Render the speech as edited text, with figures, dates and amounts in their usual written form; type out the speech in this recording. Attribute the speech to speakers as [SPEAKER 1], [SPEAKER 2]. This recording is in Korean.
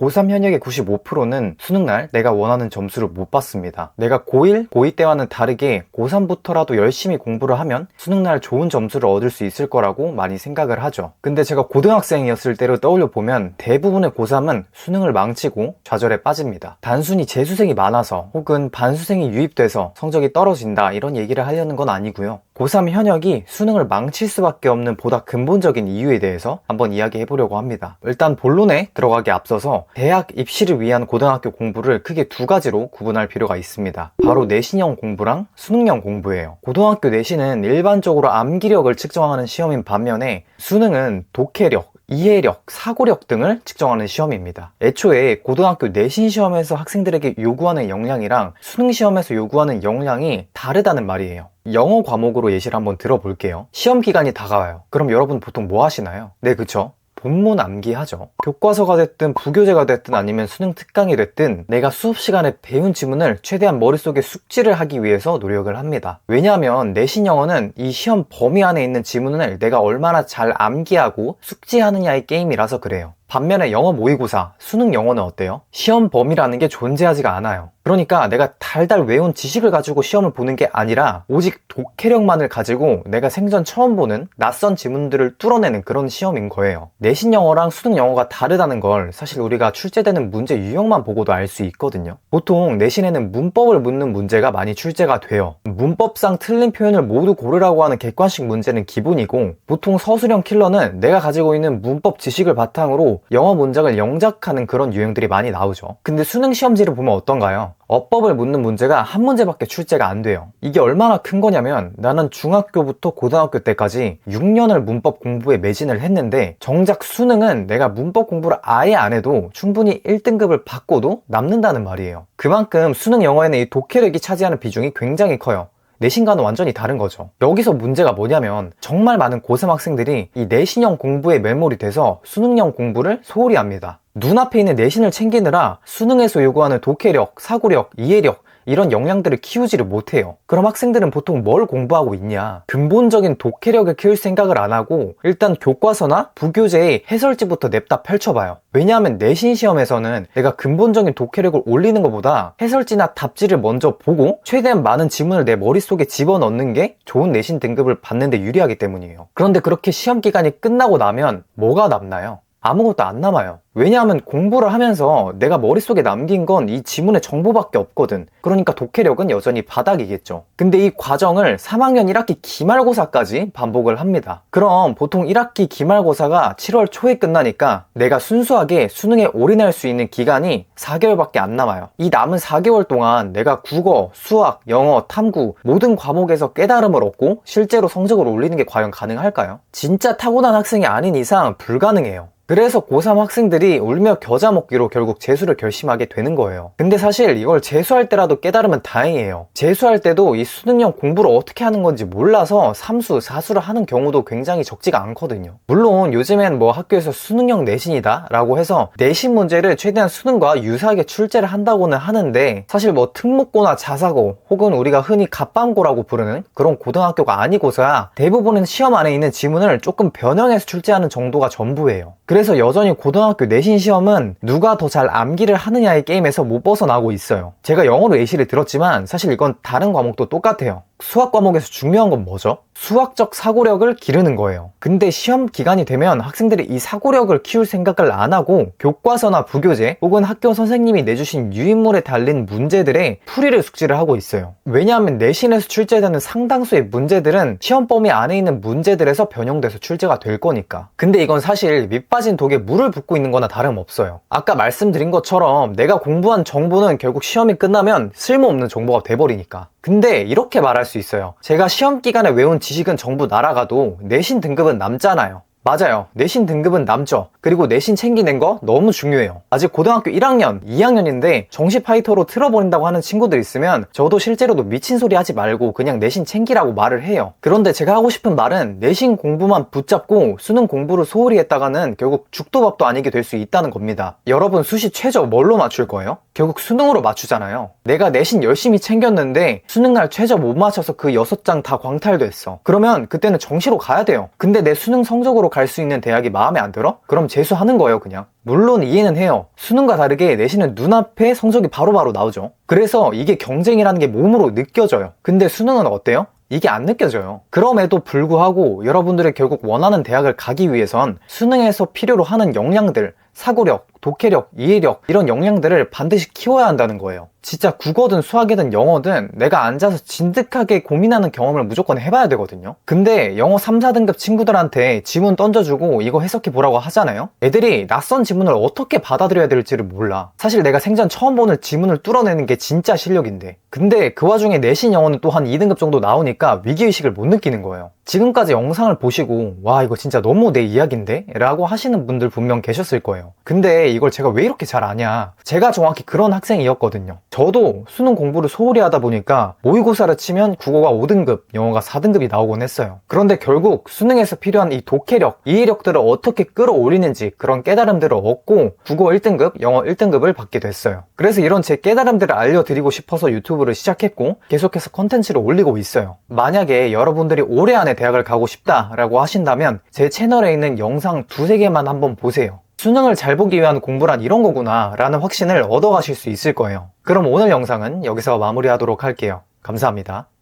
[SPEAKER 1] 고3 현역의 95%는 수능날 내가 원하는 점수를 못 받습니다. 내가 고1, 고2 때와는 다르게 고3부터라도 열심히 공부를 하면 수능날 좋은 점수를 얻을 수 있을 거라고 많이 생각을 하죠. 근데 제가 고등학생이었을 때를 떠올려 보면 대부분의 고3은 수능을 망치고 좌절에 빠집니다. 단순히 재수생이 많아서 혹은 반수생이 유입돼서 성적이 떨어진다 이런 얘기를 하려는 건 아니고요. 고3 현역이 수능을 망칠 수밖에 없는 보다 근본적인 이유에 대해서 한번 이야기해 보려고 합니다. 일단 본론에 들어가기 앞서서 대학 입시를 위한 고등학교 공부를 크게 두 가지로 구분할 필요가 있습니다. 바로 내신형 공부랑 수능형 공부예요. 고등학교 내신은 일반적으로 암기력을 측정하는 시험인 반면에 수능은 독해력, 이해력, 사고력 등을 측정하는 시험입니다. 애초에 고등학교 내신 시험에서 학생들에게 요구하는 역량이랑 수능 시험에서 요구하는 역량이 다르다는 말이에요. 영어 과목으로 예시를 한번 들어볼게요. 시험 기간이 다가와요. 그럼 여러분 보통 뭐 하시나요? 네, 그쵸? 본문 암기하죠. 교과서가 됐든 부교재가 됐든 아니면 수능 특강이 됐든 내가 수업 시간에 배운 지문을 최대한 머릿속에 숙지를 하기 위해서 노력을 합니다. 왜냐하면 내신 영어는 이 시험 범위 안에 있는 지문을 내가 얼마나 잘 암기하고 숙지하느냐의 게임이라서 그래요. 반면에 영어 모의고사, 수능 영어는 어때요? 시험 범위라는 게 존재하지가 않아요. 그러니까 내가 달달 외운 지식을 가지고 시험을 보는 게 아니라 오직 독해력만을 가지고 내가 생전 처음 보는 낯선 지문들을 뚫어내는 그런 시험인 거예요. 내신 영어랑 수능 영어가 다르다는 걸 사실 우리가 출제되는 문제 유형만 보고도 알 수 있거든요. 보통 내신에는 문법을 묻는 문제가 많이 출제가 돼요. 문법상 틀린 표현을 모두 고르라고 하는 객관식 문제는 기본이고, 보통 서술형 킬러는 내가 가지고 있는 문법 지식을 바탕으로 영어 문장을 영작하는 그런 유형들이 많이 나오죠. 근데 수능 시험지를 보면 어떤가요? 어법을 묻는 문제가 한 문제밖에 출제가 안 돼요. 이게 얼마나 큰 거냐면 나는 중학교부터 고등학교 때까지 6년을 문법 공부에 매진을 했는데 정작 수능은 내가 문법 공부를 아예 안 해도 충분히 1등급을 받고도 남는다는 말이에요. 그만큼 수능 영어에는 이 독해력이 차지하는 비중이 굉장히 커요. 내신과는 완전히 다른 거죠. 여기서 문제가 뭐냐면 정말 많은 고3 학생들이 이 내신형 공부에 매몰이 돼서 수능형 공부를 소홀히 합니다. 눈앞에 있는 내신을 챙기느라 수능에서 요구하는 독해력, 사고력, 이해력 이런 역량들을 키우지를 못해요. 그럼 학생들은 보통 뭘 공부하고 있냐? 근본적인 독해력을 키울 생각을 안 하고 일단 교과서나 부교재의 해설지부터 냅다 펼쳐봐요. 왜냐하면 내신 시험에서는 내가 근본적인 독해력을 올리는 것보다 해설지나 답지를 먼저 보고 최대한 많은 지문을 내 머릿속에 집어넣는 게 좋은 내신 등급을 받는 데 유리하기 때문이에요. 그런데 그렇게 시험 기간이 끝나고 나면 뭐가 남나요? 아무것도 안 남아요. 왜냐하면 공부를 하면서 내가 머릿속에 남긴 건 이 지문의 정보밖에 없거든. 그러니까 독해력은 여전히 바닥이겠죠. 근데 이 과정을 3학년 1학기 기말고사까지 반복을 합니다. 그럼 보통 1학기 기말고사가 7월 초에 끝나니까 내가 순수하게 수능에 올인할 수 있는 기간이 4개월밖에 안 남아요. 이 남은 4개월 동안 내가 국어, 수학, 영어, 탐구 모든 과목에서 깨달음을 얻고 실제로 성적을 올리는 게 과연 가능할까요? 진짜 타고난 학생이 아닌 이상 불가능해요. 그래서 고3 학생들이 울며 겨자 먹기로 결국 재수를 결심하게 되는 거예요. 근데 사실 이걸 재수할 때라도 깨달으면 다행이에요. 재수할 때도 이 수능형 공부를 어떻게 하는 건지 몰라서 삼수, 사수를 하는 경우도 굉장히 적지가 않거든요. 물론 요즘엔 뭐 학교에서 수능형 내신이다 라고 해서 내신 문제를 최대한 수능과 유사하게 출제를 한다고는 하는데, 사실 뭐 특목고나 자사고 혹은 우리가 흔히 갑방고라고 부르는 그런 고등학교가 아니고서야 대부분은 시험 안에 있는 지문을 조금 변형해서 출제하는 정도가 전부예요. 그래서 여전히 고등학교 내신 시험은 누가 더 잘 암기를 하느냐의 게임에서 못 벗어나고 있어요. 제가 영어로 예시를 들었지만 사실 이건 다른 과목도 똑같아요. 수학 과목에서 중요한 건 뭐죠? 수학적 사고력을 기르는 거예요. 근데 시험 기간이 되면 학생들이 이 사고력을 키울 생각을 안 하고 교과서나 부교재 혹은 학교 선생님이 내주신 유인물에 달린 문제들의 풀이를 숙지를 하고 있어요. 왜냐하면 내신에서 출제되는 상당수의 문제들은 시험 범위 안에 있는 문제들에서 변형돼서 출제가 될 거니까. 근데 이건 사실 밑빠진 독에 물을 붓고 있는 거나 다름없어요. 아까 말씀드린 것처럼 내가 공부한 정보는 결국 시험이 끝나면 쓸모없는 정보가 돼버리니까. 근데 이렇게 말할 수 있어요. 제가 시험 기간에 외운 지식은 전부 날아가도 내신 등급은 남잖아요. 맞아요. 내신 등급은 남죠. 그리고 내신 챙기는 거 너무 중요해요. 아직 고등학교 1학년, 2학년인데 정시 파이터로 틀어버린다고 하는 친구들 있으면 저도 실제로도 미친 소리 하지 말고 그냥 내신 챙기라고 말을 해요. 그런데 제가 하고 싶은 말은 내신 공부만 붙잡고 수능 공부를 소홀히 했다가는 결국 죽도 밥도 아니게 될 수 있다는 겁니다. 여러분 수시 최저 뭘로 맞출 거예요? 결국 수능으로 맞추잖아요. 내가 내신 열심히 챙겼는데 수능날 최저 못 맞춰서 그 6장 다 광탈됐어. 그러면 그때는 정시로 가야 돼요. 근데 내 수능 성적으로 갈 수 있는 대학이 마음에 안 들어? 그럼 재수하는 거예요, 그냥. 물론 이해는 해요. 수능과 다르게 내신은 눈앞에 성적이 바로바로 나오죠. 그래서 이게 경쟁이라는 게 몸으로 느껴져요. 근데 수능은 어때요? 이게 안 느껴져요. 그럼에도 불구하고 여러분들이 결국 원하는 대학을 가기 위해선 수능에서 필요로 하는 역량들, 사고력, 독해력, 이해력 이런 역량들을 반드시 키워야 한다는 거예요. 진짜 국어든 수학이든 영어든 내가 앉아서 진득하게 고민하는 경험을 무조건 해봐야 되거든요. 근데 영어 3, 4등급 친구들한테 지문 던져주고 이거 해석해 보라고 하잖아요. 애들이 낯선 지문을 어떻게 받아들여야 될지를 몰라. 사실 내가 생전 처음 보는 지문을 뚫어내는 게 진짜 실력인데, 근데 그 와중에 내신 영어는 또 한 2등급 정도 나오니까 위기의식을 못 느끼는 거예요. 지금까지 영상을 보시고 와 이거 진짜 너무 내 이야기인데? 라고 하시는 분들 분명 계셨을 거예요. 근데 이걸 제가 왜 이렇게 잘 아냐? 제가 정확히 그런 학생이었거든요. 저도 수능 공부를 소홀히 하다 보니까 모의고사를 치면 국어가 5등급, 영어가 4등급이 나오곤 했어요. 그런데 결국 수능에서 필요한 이 독해력, 이해력들을 어떻게 끌어올리는지 그런 깨달음들을 얻고 국어 1등급, 영어 1등급을 받게 됐어요. 그래서 이런 제 깨달음들을 알려드리고 싶어서 유튜브를 시작했고 계속해서 컨텐츠를 올리고 있어요. 만약에 여러분들이 올해 안에 대학을 가고 싶다라고 하신다면 제 채널에 있는 영상 2-3개만 한번 보세요. 수능을 잘 보기 위한 공부란 이런 거구나 라는 확신을 얻어가실 수 있을 거예요. 그럼 오늘 영상은 여기서 마무리하도록 할게요. 감사합니다.